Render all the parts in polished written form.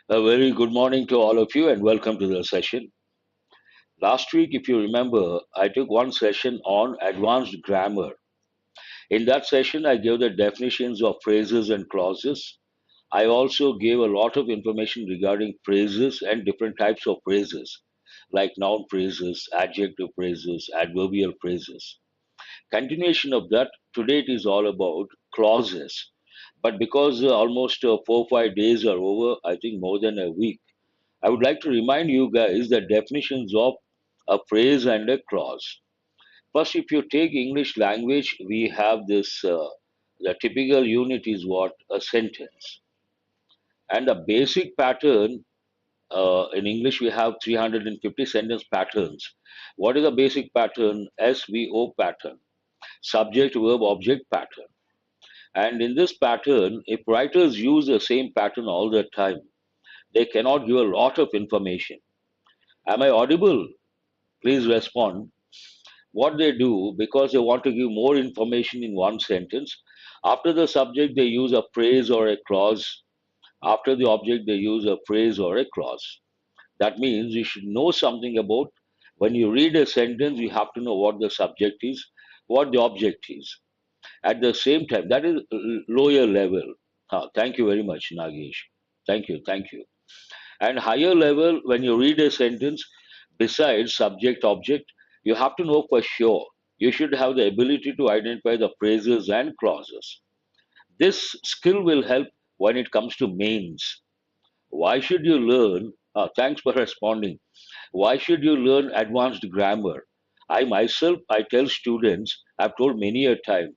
A very good morning to all of you and welcome to the session. Last week, if you remember, I took one session on advanced grammar. In that session, I gave the definitions of phrases and clauses. I also gave a lot of information regarding phrases and different types of phrases, like noun phrases, adjective phrases, adverbial phrases. Continuation of that, today it is all about clauses. But because almost 4 or 5 days are over, I think more than a week, I would like to remind you guys the definitions of a phrase and a clause. First, if you take English language, we have this, the typical unit is what? A sentence. And a basic pattern, in English, we have 350 sentence patterns. What is the basic pattern? SVO pattern, subject, verb, object pattern. And in this pattern, if writers use the same pattern all the time, they cannot give a lot of information. Am I audible? Please respond. What they do, because they want to give more information in one sentence, after the subject, they use a phrase or a clause. After the object, they use a phrase or a clause. That means you should know something about when you read a sentence, you have to know what the subject is, what the object is. At the same time, that is lower level. Thank you very much, Nagesh. Thank you, thank you. And higher level, when you read a sentence, besides subject object, you have to know for sure. You should have the ability to identify the phrases and clauses. This skill will help when it comes to mains. Why should you learn? Thanks for responding. Why should you learn advanced grammar? I myself, I tell students, I've told many a time,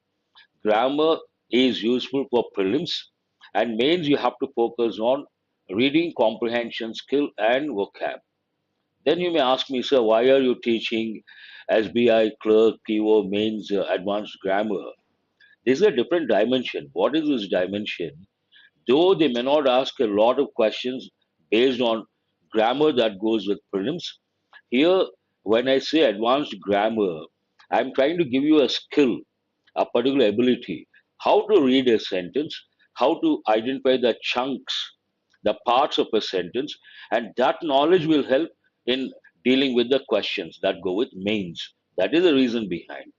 grammar is useful for prelims and mains you have to focus on reading comprehension skill and vocab. Then you may ask me, sir, why are you teaching SBI clerk, PO, mains, advanced grammar? This is a different dimension. What is this dimension? Though they may not ask a lot of questions based on grammar that goes with prelims, here, when I say advanced grammar, I'm trying to give you a skill, a particular ability, how to read a sentence, how to identify the chunks, the parts of a sentence, and that knowledge will help in dealing with the questions that go with mains. That is the reason behind.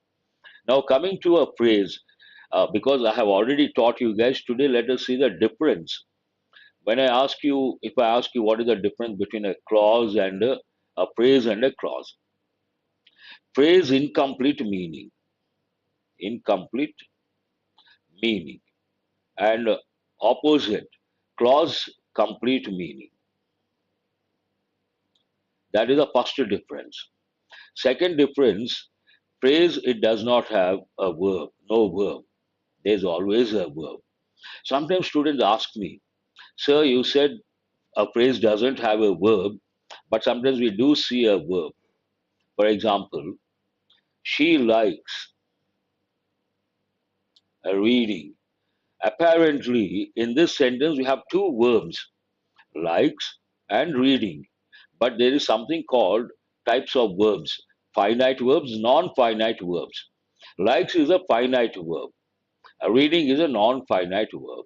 Now, coming to a phrase, because I have already taught you guys today, let us see the difference. When I ask you, if I ask you what is the difference between a clause and a phrase and a clause, phrase incomplete meaning, incomplete meaning, and opposite clause complete meaning. That is the first difference. Second difference, phrase it does not have a verb, no verb. There's always a verb. Sometimes students ask me, sir, you said a phrase doesn't have a verb, but sometimes we do see a verb. For example, she likes a reading. Apparently, in this sentence, we have two verbs, likes and reading. But there is something called types of verbs, finite verbs, non finite verbs. Likes is a finite verb, a reading is a non finite verb.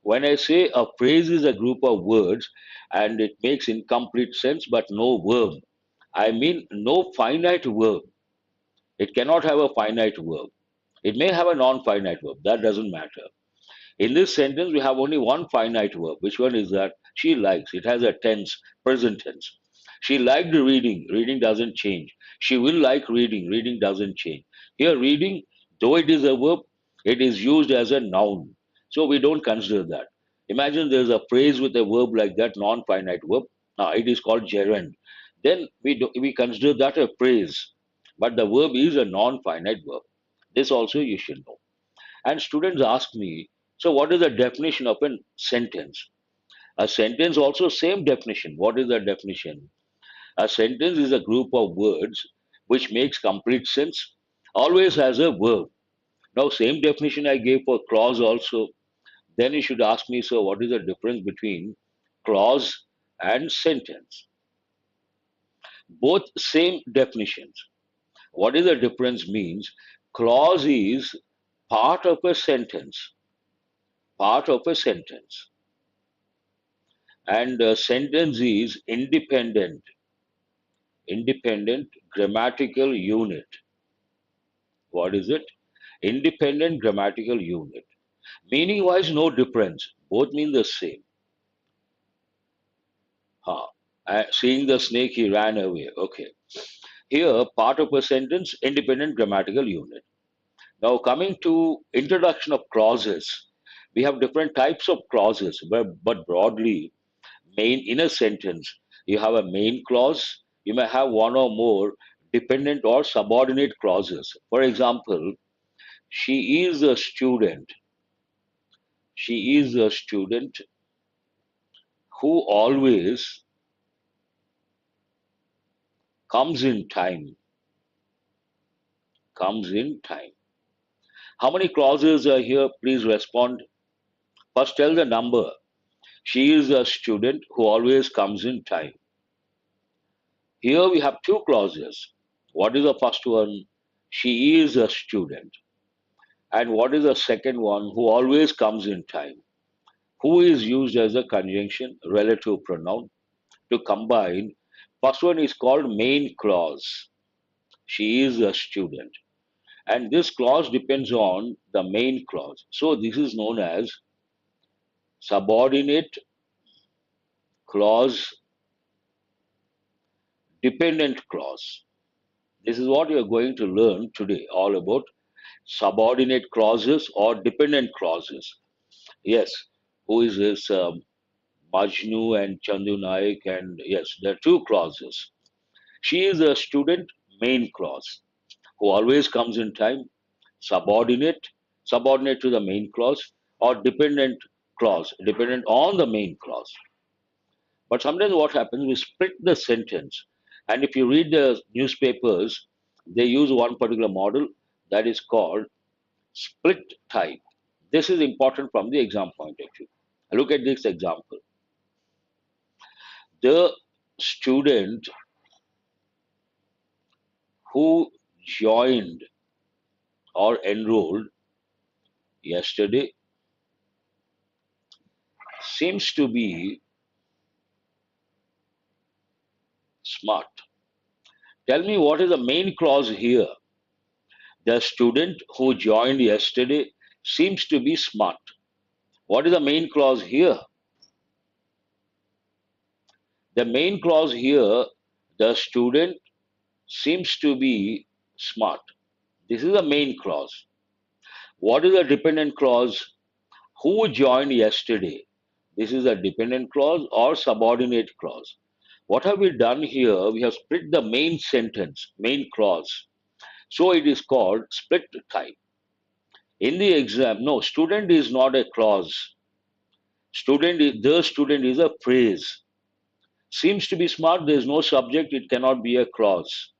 When I say a phrase is a group of words and it makes incomplete sense but no verb, I mean no finite verb. It cannot have a finite verb. It may have a non finite verb, that doesn't matter. In this sentence, we have only one finite verb. Which one is that? She likes. It has a tense, present tense. She liked reading. Reading doesn't change. She will like reading. Reading doesn't change. Here, reading, though it is a verb, it is used as a noun. So we don't consider that. Imagine there's a phrase with a verb like that, non-finite verb. Now it is called gerund. Then we consider that a phrase. But the verb is a non-finite verb. This also you should know. And students ask me, so what is the definition of a sentence? A sentence also same definition. What is the definition? A sentence is a group of words which makes complete sense, always has a verb. Now same definition I gave for clause also. Then you should ask me, so what is the difference between clause and sentence? Both same definitions. What is the difference means? Clause is part of a sentence, part of a sentence. And sentence is independent grammatical unit. What is it? Independent grammatical unit. Meaning wise, no difference. Both mean the same. Huh. Seeing the snake, he ran away. Okay. Here, part of a sentence, independent grammatical unit. Now, coming to introduction of clauses, we have different types of clauses, but broadly, main in a sentence, you have a main clause. You may have one or more dependent or subordinate clauses. For example, she is a student. She is a student who always comes in time. Comes in time. How many clauses are here? Please respond. First, tell the number. She is a student who always comes in time. Here we have two clauses. What is the first one? She is a student. And what is the second one? Who always comes in time. Who is used as a conjunction, relative pronoun to combine. First one is called main clause. She is a student. And this clause depends on the main clause. So this is known as subordinate clause, dependent clause. This is what you are going to learn today, all about subordinate clauses or dependent clauses. Yes, who is this Majnu and Chandu Naik? And yes, there are two clauses. She is a student, main clause, who always comes in time, subordinate, subordinate to the main clause, or dependent clause, dependent on the main clause. But sometimes what happens, we split the sentence. And if you read the newspapers, they use one particular model that is called split type. This is important from the exam point of view. Look at this example. The student who joined or enrolled yesterday seems to be smart. Tell me what is the main clause here? The student who joined yesterday seems to be smart. What is the main clause here? The main clause here, the student seems to be smart. This is the main clause. What is the dependent clause? Who joined yesterday? This is a dependent clause or subordinate clause. What have we done here? We have split the main sentence, main clause. So it is called split type. In the exam, no, student is not a clause. The student is a phrase. Seems to be smart, there is no subject, it cannot be a clause.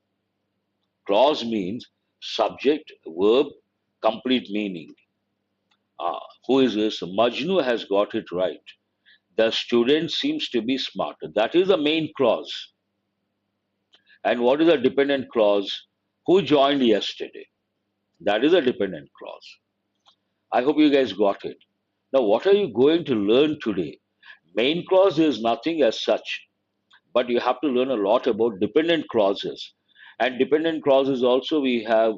Clause means subject, verb, complete meaning. Who is this? Majnu has got it right. The student seems to be smart. That is the main clause. And what is the dependent clause? Who joined yesterday? That is a dependent clause. I hope you guys got it. Now, what are you going to learn today? Main clause is nothing as such, but you have to learn a lot about dependent clauses. And dependent clauses also, we have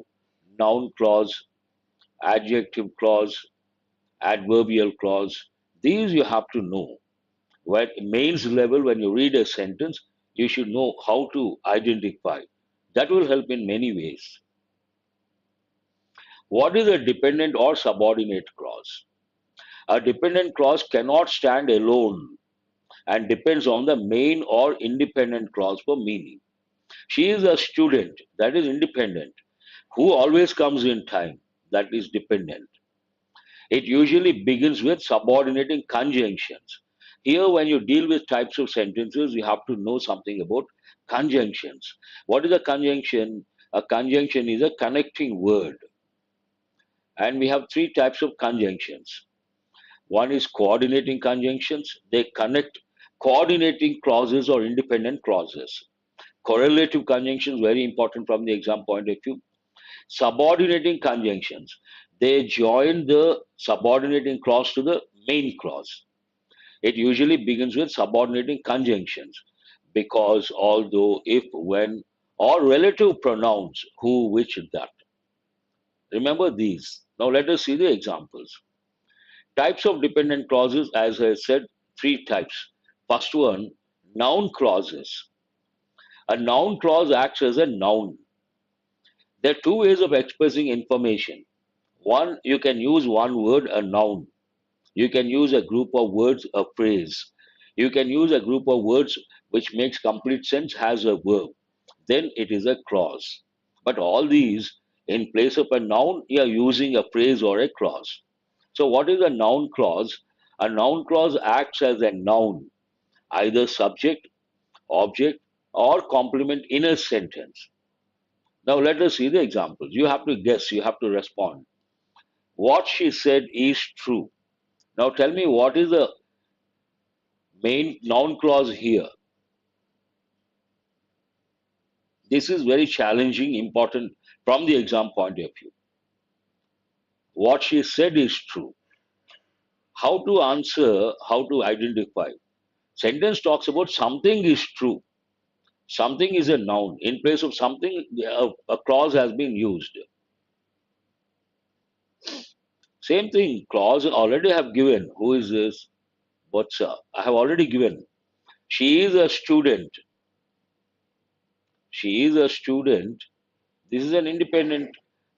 noun clause, adjective clause, adverbial clause. These you have to know. At mains level, when you read a sentence, you should know how to identify. That will help in many ways. What is a dependent or subordinate clause? A dependent clause cannot stand alone and depends on the main or independent clause for meaning. She is a student, that is independent, who always comes in time, that is dependent. It usually begins with subordinating conjunctions. Here, when you deal with types of sentences, you have to know something about conjunctions. What is a conjunction? A conjunction is a connecting word. And we have three types of conjunctions. One is coordinating conjunctions. They connect coordinating clauses or independent clauses. Correlative conjunctions, very important from the exam point of view. Subordinating conjunctions. They join the subordinating clause to the main clause. It usually begins with subordinating conjunctions because, although, if, when, or relative pronouns who, which, that. Remember these. Now let us see the examples. Types of dependent clauses, as I said, three types. First one, noun clauses. A noun clause acts as a noun. There are two ways of expressing information. One, you can use one word, a noun. You can use a group of words, a phrase. You can use a group of words which makes complete sense, has a verb. Then it is a clause. But all these, in place of a noun, you are using a phrase or a clause. So, what is a noun clause? A noun clause acts as a noun, either subject, object, or complement in a sentence. Now, let us see the examples. You have to guess, you have to respond. What she said is true. Now, tell me what is the main noun clause here. This is very challenging, important from the exam point of view. What she said is true. How to answer, how to identify. Sentence talks about something is true. Something is a noun. In place of something, a clause has been used. Same thing, clause already have given. Who is this? What's I have already given. She is a student. She is a student. This is an independent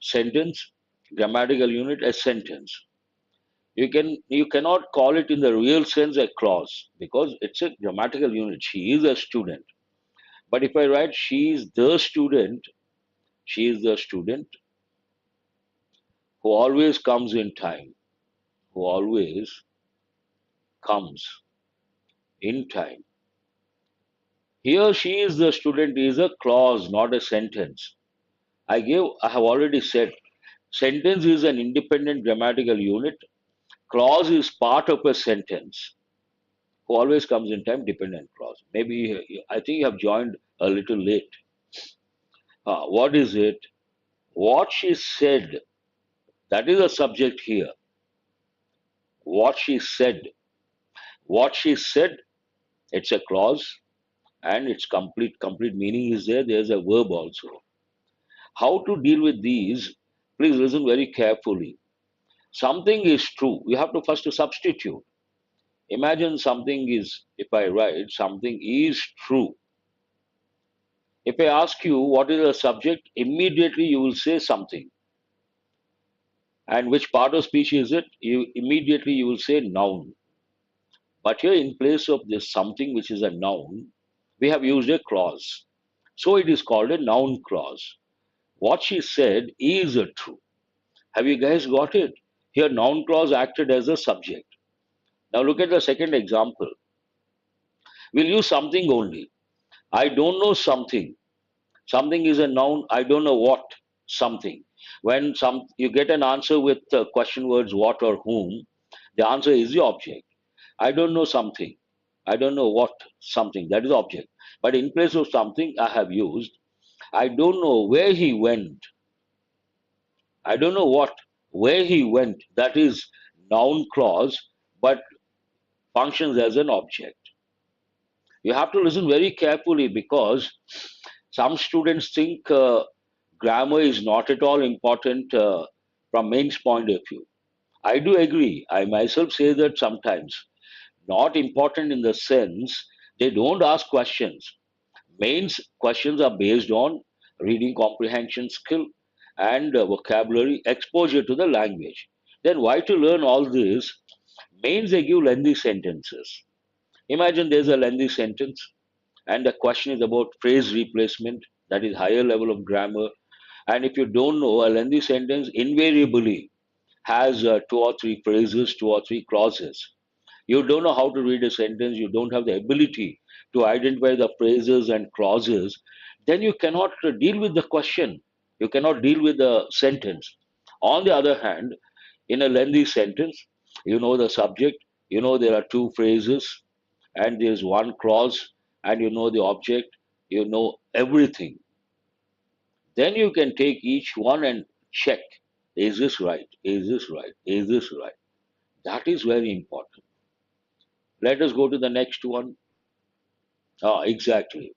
sentence, grammatical unit, a sentence. You cannot call it in the real sense a clause because it's a grammatical unit. She is a student. But if I write she is the student, she is the student who always comes in time, who always comes in time. Here she is the student is a clause, not a sentence. I have already said sentence is an independent grammatical unit. Clause is part of a sentence. Who always comes in time, dependent clause. Maybe I think you have joined a little late. What is it? What she said, that is a subject here. What she said. What she said, it's a clause and its complete meaning is there. There's a verb also. How to deal with these? Please listen very carefully. Something is true. You have to first substitute. Imagine something is, if I write, something is true. If I ask you what is the subject, immediately you will say something. And which part of speech is it? You will say noun. But here, in place of this something which is a noun, we have used a clause. So it is called a noun clause. What she said is a true. Have you guys got it? Here, noun clause acted as a subject. Now look at the second example. We'll use something only. I don't know something. Something is a noun. I don't know what something. When you get an answer with question words what or whom, the answer is the object. I don't know something. I don't know what something. That is object. But in place of something, I have used I don't know where he went. I don't know where he went. That is noun clause, but functions as an object. You have to listen very carefully because some students think grammar is not at all important from mains point of view. I do agree. I myself say that sometimes. Not important in the sense they don't ask questions. Mains questions are based on reading comprehension skill and vocabulary exposure to the language. Then why to learn all this? Mains they give lengthy sentences. Imagine there's a lengthy sentence and the question is about phrase replacement, that is higher level of grammar. And if you don't know, a lengthy sentence invariably has two or three phrases, two or three clauses. You don't know how to read a sentence, you don't have the ability to identify the phrases and clauses, then you cannot deal with the question. You cannot deal with the sentence. On the other hand, in a lengthy sentence, you know the subject, you know there are two phrases, and there's one clause, and you know the object, you know everything. Then you can take each one and check, is this right? Is this right? Is this right? That is very important. Let us go to the next one. Ah, exactly.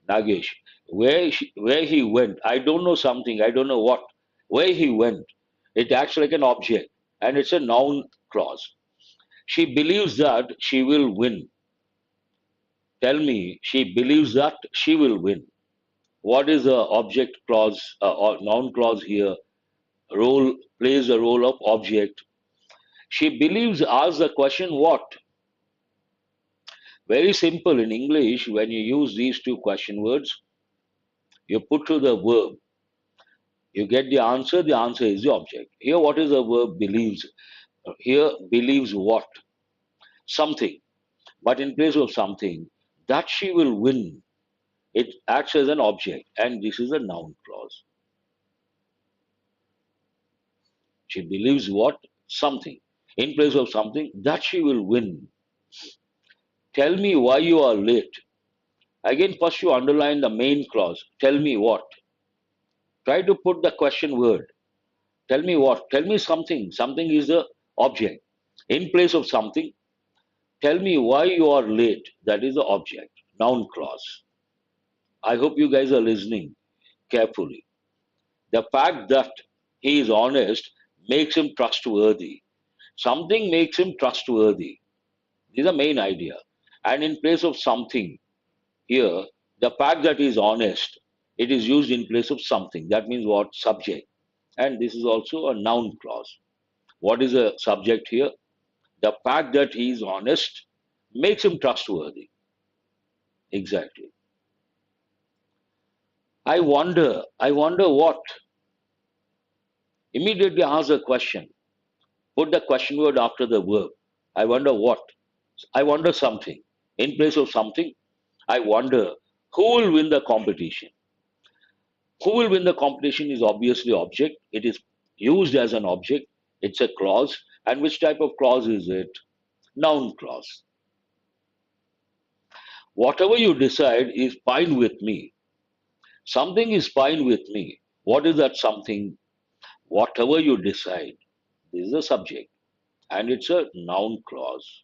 Nagesh. Where he went. I don't know something. I don't know what. Where he went. It acts like an object and it's a noun clause. She believes that she will win. Tell me, she believes that she will win. What is the object clause or noun clause here? Role plays the role of object. She believes asks the question what? Very simple in English. When you use these two question words, you put to the verb, you get the answer is the object. Here, what is the verb believes? Here, believes what? Something. But in place of something, that she will win, it acts as an object, and this is a noun clause. She believes what? Something. In place of something, that she will win. Tell me why you are late. Again, first you underline the main clause. Tell me what? Try to put the question word. Tell me what? Tell me something. Something is the object. In place of something, tell me why you are late. That is the object. Noun clause. I hope you guys are listening carefully. The fact that he is honest makes him trustworthy. Something makes him trustworthy. This is the main idea. And in place of something, here, the fact that he is honest, it is used in place of something. That means what? Subject. And this is also a noun clause. What is the subject here? The fact that he is honest makes him trustworthy. Exactly. I wonder what? Immediately ask a question. Put the question word after the verb. I wonder what? I wonder something. In place of something, I wonder who will win the competition. Who will win the competition is obviously object. It is used as an object. It's a clause. And which type of clause is it? Noun clause. Whatever you decide is fine with me. Something is fine with me. What is that something? Whatever you decide. This is a subject. And it's a noun clause.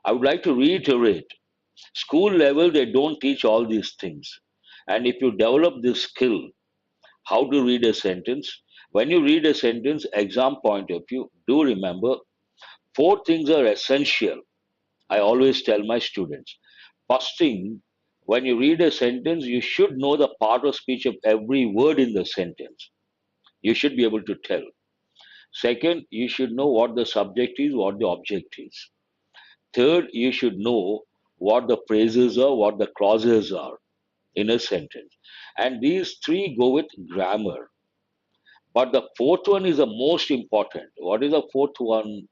I would like to reiterate, school level, they don't teach all these things. And if you develop this skill, how to read a sentence, when you read a sentence, exam point of view, do remember four things are essential. I always tell my students. First thing, when you read a sentence, you should know the part of speech of every word in the sentence. You should be able to tell. Second, you should know what the subject is, what the object is. Third, you should know what the phrases are, what the clauses are in a sentence. And these three go with grammar. But the fourth one is the most important. What is the fourth one?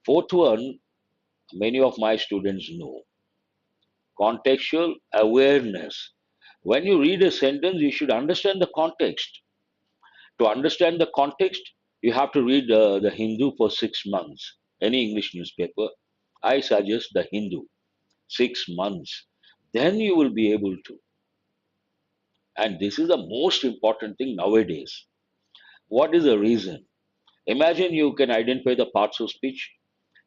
Fourth one, many of my students know. Contextual awareness. When you read a sentence, you should understand the context. To understand the context, you have to read the Hindu for 6 months. Any English newspaper. I suggest the Hindu. 6 months. Then you will be able to. And this is the most important thing nowadays. What is the reason? Imagine you can identify the parts of speech,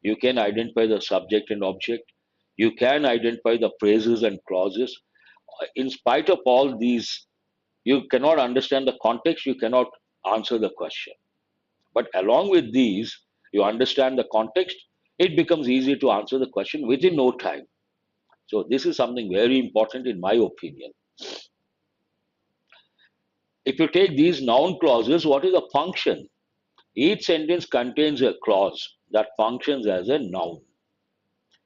you can identify the subject and object, you can identify the phrases and clauses. In spite of all these, you cannot understand the context, you cannot answer the question. But along with these, you understand the context, it becomes easy to answer the question within no time. So, this is something very important in my opinion. If you take these noun clauses, what is the function? Each sentence contains a clause that functions as a noun.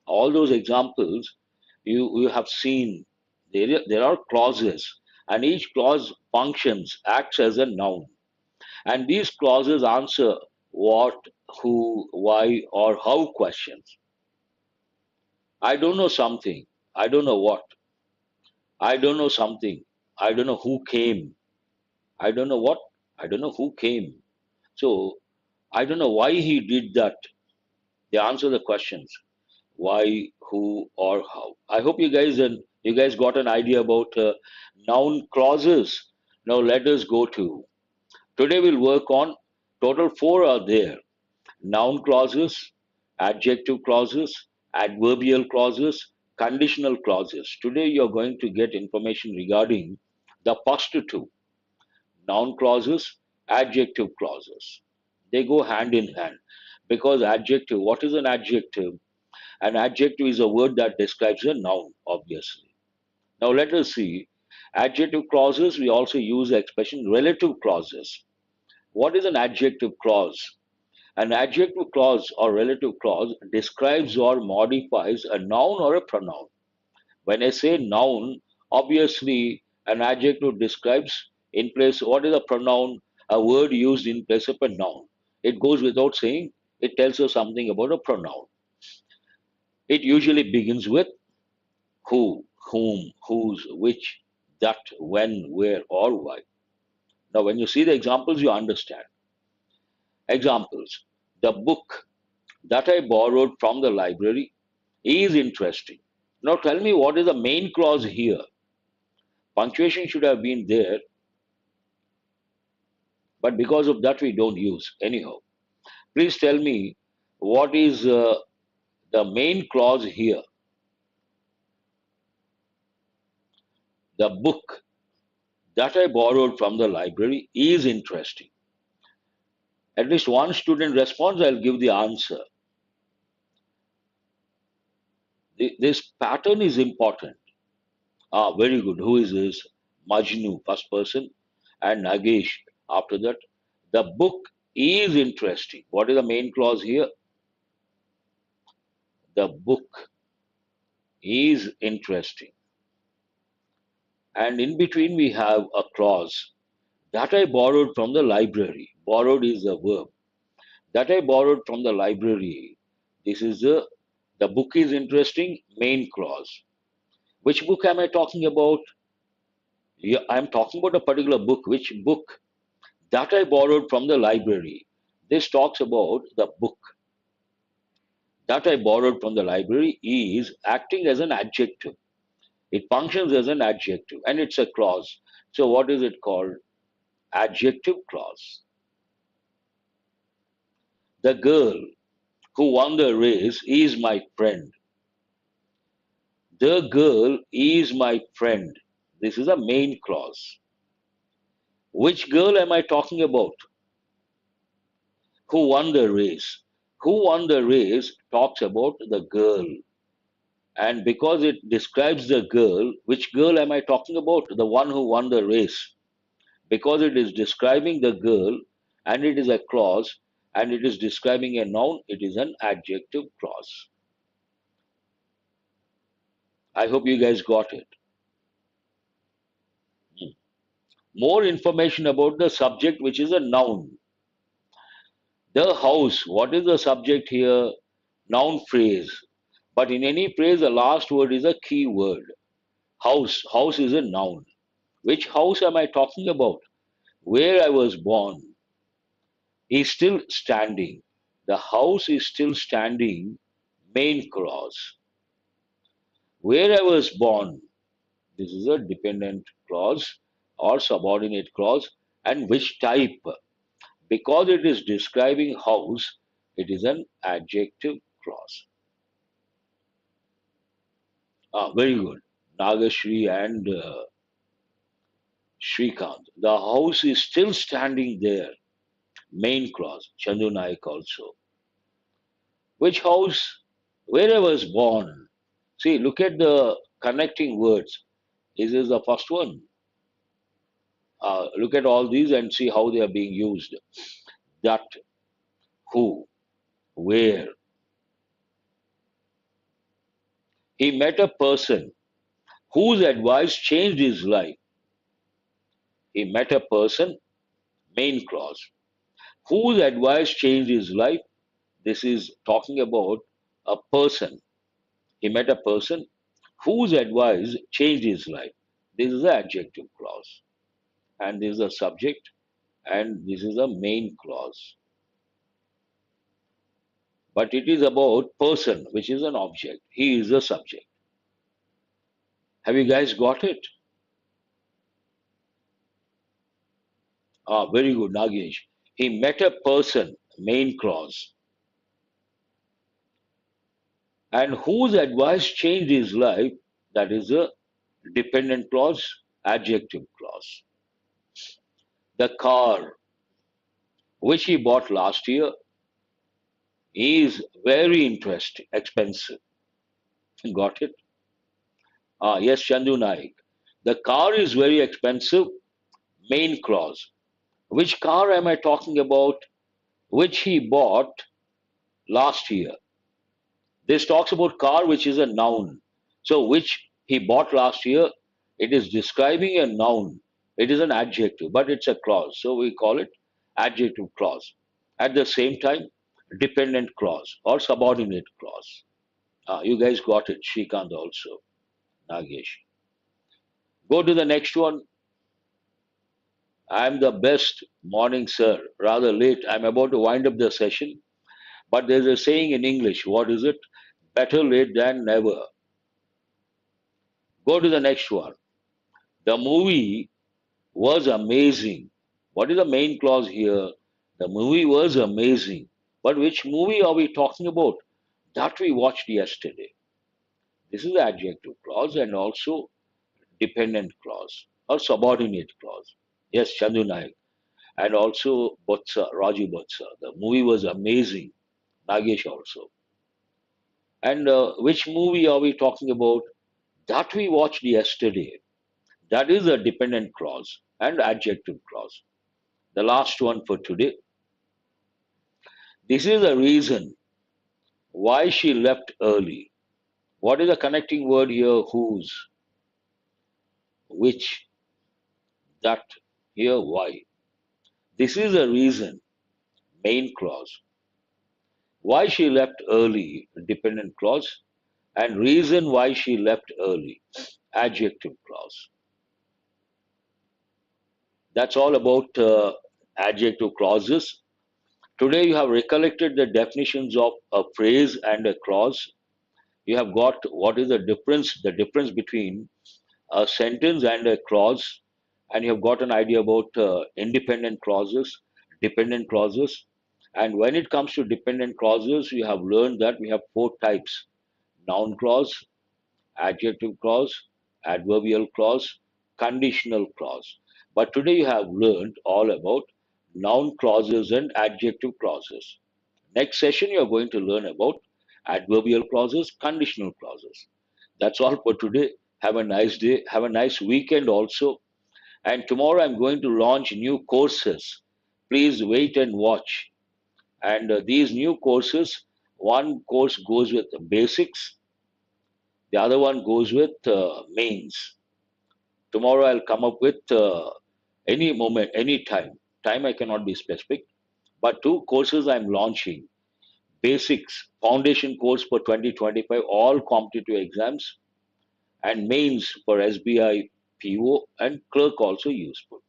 All those examples you have seen, there are clauses, and each clause functions, acts as a noun. And these clauses answer what, who, why, or how questions. I don't know something. I don't know what. I don't know something. I don't know who came. I don't know what. I don't know who came. So I don't know why he did that. They answer the questions. Why, who, or how. I hope you guys got an idea about noun clauses. Now let us go to. Today we'll work on total four are there. Noun clauses, adjective clauses, adverbial clauses, conditional clauses. Today you're going to get information regarding the first two, noun clauses, adjective clauses. They go hand in hand because adjective, what is an adjective? An adjective is a word that describes a noun, obviously. Now let us see. Adjective clauses, we also use the expression relative clauses. What is an adjective clause? An adjective clause or relative clause describes or modifies a noun or a pronoun. When I say noun, obviously an adjective describes in place what is a pronoun, a word used in place of a noun. It goes without saying, it tells us something about a pronoun. It usually begins with who, whom, whose, which, that, when, where, or why. Now, when you see the examples, you understand. Examples. The book that I borrowed from the library is interesting. Now, tell me what is the main clause here? Punctuation should have been there, but because of that, we don't use. Anyhow, please tell me what is the main clause here? The book that I borrowed from the library is interesting. At least one student responds, I'll give the answer. This pattern is important. Ah, very good. Who is this? Majnu, first person, and Nagesh after that. The book is interesting. What is the main clause here? The book is interesting. And in between, we have a clause that I borrowed from the library. Borrowed is a verb. That I borrowed from the library. This is the book is interesting, main clause. Which book am I talking about? Yeah, I'm talking about a particular book. Which book? That I borrowed from the library. This talks about the book that I borrowed from the library is acting as an adjective. It functions as an adjective and it's a clause. So, what is it called? Adjective clause. The girl who won the race is my friend. The girl is my friend. This is a main clause. Which girl am I talking about? Who won the race? Who won the race talks about the girl. And because it describes the girl, which girl am I talking about? The one who won the race. Because it is describing the girl and it is a clause and it is describing a noun, it is an adjective clause. I hope you guys got it. Hmm. More information about the subject, which is a noun. The house, what is the subject here? Noun phrase. But in any phrase, the last word is a key word. House. House is a noun. Which house am I talking about? Where I was born is still standing. The house is still standing, main clause. Where I was born, this is a dependent clause or subordinate clause. And which type? Because it is describing house, it is an adjective clause. Ah, very good. Nagashri and Shrikant. The house is still standing there. Main clause. Chandu Naik also. Which house? Where I was born. See, look at the connecting words. This is the first one. Look at all these and see how they are being used. That, who, where. He met a person whose advice changed his life. He met a person, main clause, whose advice changed his life. This is talking about a person. He met a person whose advice changed his life. This is the adjective clause. And this is a subject, and this is a main clause. But it is about person, which is an object. He is the subject. Have you guys got it? Ah, very good, Nagesh. He met a person, main clause. And whose advice changed his life? That is a dependent clause, adjective clause. The car which he bought last year is very interesting, expensive. Got it? Yes, Chandu Naik. The car is very expensive, main clause. Which car am I talking about? Which he bought last year. This talks about car, which is a noun. So, which he bought last year, it is describing a noun. It is an adjective, but it's a clause. So, we call it adjective clause. At the same time, dependent clause or subordinate clause. You guys got it, Shrikant also, Nagesh. Go to the next one. I'm the best. Morning, sir. Rather late. I'm about to wind up the session. But there's a saying in English. What is it? Better late than never. Go to the next one. The movie was amazing. What is the main clause here? The movie was amazing. But which movie are we talking about? That we watched yesterday. This is the adjective clause and also dependent clause or subordinate clause. Yes, Chandu Naik. And also Botsa, Raju Botsa. The movie was amazing. Nagesh also. And which movie are we talking about? That we watched yesterday. That is a dependent clause and adjective clause. The last one for today. This is the reason why she left early. What is the connecting word here? Whose, which, that, here, why. This is the reason, main clause. Why she left early, dependent clause, and reason why she left early, adjective clause. That's all about adjective clauses. Today you have recollected the definitions of a phrase and a clause. You have got what is the difference between a sentence and a clause, and you have got an idea about independent clauses, dependent clauses. And when it comes to dependent clauses, you have learned that we have four types: noun clause, adjective clause, adverbial clause, conditional clause. But today you have learned all about noun clauses and adjective clauses. Next session, you are going to learn about adverbial clauses, conditional clauses. That's all for today. Have a nice day. Have a nice weekend also. And tomorrow, I'm going to launch new courses. Please wait and watch. And these new courses, one course goes with basics, the other one goes with mains. Tomorrow, I'll come up with any moment, any time. Time I cannot be specific, but two courses I'm launching: basics, foundation course for 2025, all competitive exams, and mains for SBI, PO, and clerk also useful.